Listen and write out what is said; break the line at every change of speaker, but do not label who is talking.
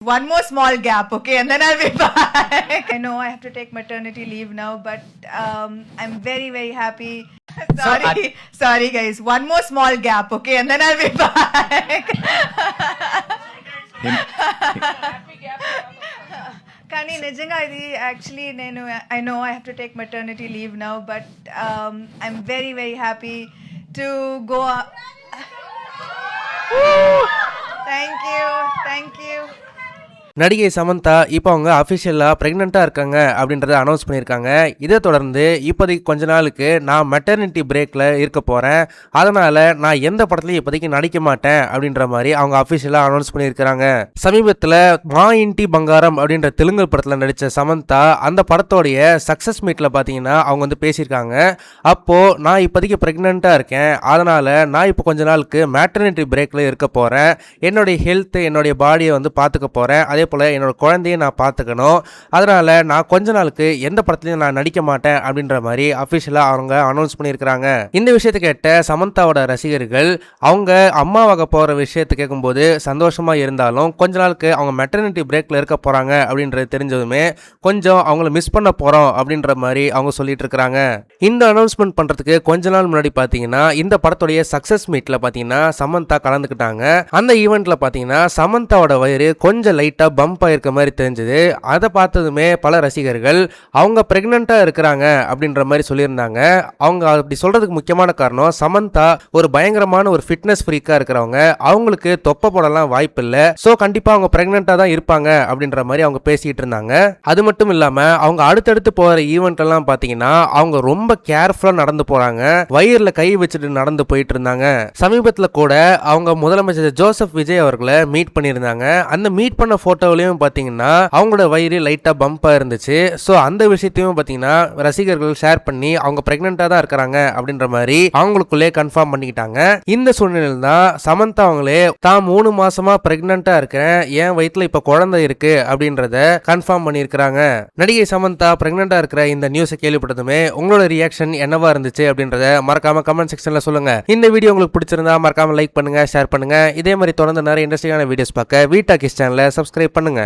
One more small gap, okay, and then I'll be back. I know I have to take maternity leave now, but I'm very, very happy. Sorry, guys. One more small gap, okay, and then I'll be back. కానీ నిజంగా ఇది actually I know I have to take maternity leave now, but I'm very, very happy to go. Thank you.
நடிகை சமந்தா இப்போ அவங்க அஃபிஷியலாக ப்ரெக்னெண்ட்டாக இருக்காங்க அப்படின்றத அனௌன்ஸ் பண்ணியிருக்காங்க. இதை தொடர்ந்து இப்போதைக்கு கொஞ்ச நாளுக்கு நான் மெட்டர்னிட்டி பிரேக்கில் இருக்க போகிறேன், அதனால் நான் எந்த படத்துலையும் இப்போதைக்கு நடிக்க மாட்டேன் அப்படின்ற மாதிரி அவங்க அஃபிஷியலாக அனௌன்ஸ் பண்ணியிருக்கிறாங்க. சமீபத்தில் மா இன்டி பங்காரம் அப்படின்ற தெலுங்கு படத்தில் நடித்த சமந்தா அந்த படத்தோடைய சக்ஸஸ் மீட்டில் பார்த்தீங்கன்னா அவங்க வந்து பேசியிருக்காங்க. அப்போது நான் இப்போதைக்கு ப்ரெக்னெண்ட்டாக இருக்கேன், அதனால் நான் இப்போ கொஞ்ச நாளுக்கு மேட்டர்னிட்டி பிரேக்கில் இருக்க போகிறேன், என்னுடைய ஹெல்த்து என்னுடைய பாடியை வந்து பார்த்துக்க போகிறேன், அதே போல் என்னோட குழந்தையை நான் பார்த்துக்கணும், அதனால் நான் கொஞ்ச நாளுக்கு எந்த படத்துலையும் நான் நடிக்க மாட்டேன் அப்படின்ற மாதிரி அஃபிஷியலாக அவங்க அனௌன்ஸ் பண்ணியிருக்கிறாங்க. இந்த விஷயத்தை கேட்ட சமந்தாவோட ரசிகர்கள் அவங்க அம்மாவாக போகிற விஷயத்தை கேட்கும்போது சந்தோஷமாக இருந்தாலும் கொஞ்ச நாளுக்கு அவங்க மெட்டர்னிட்டி பிரேக்கில் இருக்க போகிறாங்க அப்படின்றது தெரிஞ்சதுமே கொஞ்சம் அவங்கள மிஸ் பண்ண போகிறோம் அப்படின்ற மாதிரி அவங்க சொல்லிட்டு இருக்கிறாங்க. இந்த அனௌன்ஸ்மெண்ட் பண்ணுறதுக்கு கொஞ்ச நாள் முன்னாடி பார்த்தீங்கன்னா இந்த படத்துடைய சக்ஸஸ் மீட்டில் பார்த்தீங்கன்னா சமந்தா கலந்துக்கிட்டாங்க. அந்த ஈவெண்ட்டில் பார்த்தீங்கன்னா சமந்தாவோட வயிறு கொஞ்சம் லைட்டாக பம்ப் ஆயிருக்க மாதிரி தெரிஞ்சது. அதை பார்த்ததுமே பல ரசிகர்கள் அவங்க பிரெக்னெண்ட்டாக இருக்கிறாங்க அப்படின்ற மாதிரி சொல்லியிருந்தாங்க. அவங்க அப்படி சொல்றதுக்கு முக்கியமான காரணம் சமந்தா ஒரு பயங்கரமான ஒரு ஃபிட்னஸ் ஃப்ரீக்காக இருக்கிறவங்க, அவங்களுக்கு தொப்பை போடலாம் வாய்ப்பு இல்லை, ஸோ கண்டிப்பாக அவங்க பிரெக்னெண்ட்டாக தான் இருப்பாங்க அப்படின்ற மாதிரி அவங்க பேசிட்டு இருந்தாங்க. அது மட்டும் இல்லாமல் அவங்க அடுத்தடுத்து போகிற ஈவெண்ட் எல்லாம் பார்த்தீங்கன்னா அவங்க ரொம்ப கேர்ஃபுல்லாக நடந்து போகிறாங்க, வயிறில் கை வச்சுட்டு நடந்து போயிட்டு இருந்தாங்க. சமீபத்தில் கூட அவங்க முதலமைச்சர் ஜோசப் விஜய் அவர்களை மீட் பண்ணியிருந்தாங்க. அந்த மீட் பண்ண போட்டோவிலையும் பார்த்தீங்கன்னா அவங்களோட வயிறு லைட்டாக பம்பாக இருந்துச்சு. ஸோ அந்த விஷயத்தையும் பார்த்தீங்கன்னா ரசிகர்கள் ஷேர் பண்ணி அவங்க பிரெக்னெண்ட்டாக தான் இருக்கிறாங்க அப்படின்ற மாதிரி அவங்களுக்குள்ளே கன்ஃபார்ம் பண்ணிக்கிட்டாங்க. இந்த சூழ்நிலையில் தான் சமந்தா அவங்களே தான் 3 மாசமா பிரெக்னெண்ட்டாக இருக்கிறேன், என் வயிற்றுல இப்போ குழந்தை இருக்கு அப்படின்றத கன்ஃபார்ம் பண்ணியிருக்கிறாங்க. நடிகை சமந்தா பிரெக்னெண்ட்டாக இருக்கிற இந்த நியூஸை கேள்விப்பட்டதுமே உங்களோட ரியாக்ஷன் என்னவா இருந்துச்சு அப்படின்றத மறக்காம கமெண்ட் செக்ஷன்ல சொல்லுங்க. இந்த வீடியோ உங்களுக்கு பிடிச்சிருந்தா மறக்காம லைக் பண்ணுங்க, ஷேர் பண்ணுங்க. இதே மாதிரி தொடர்ந்து நிறைய இன்ட்ரெஸ்டிங்கான வீடியோஸ் பார்க்க வீட்டா கிஸ் சேனலை சப்ஸ்கிரைப் பண்ணுங்க.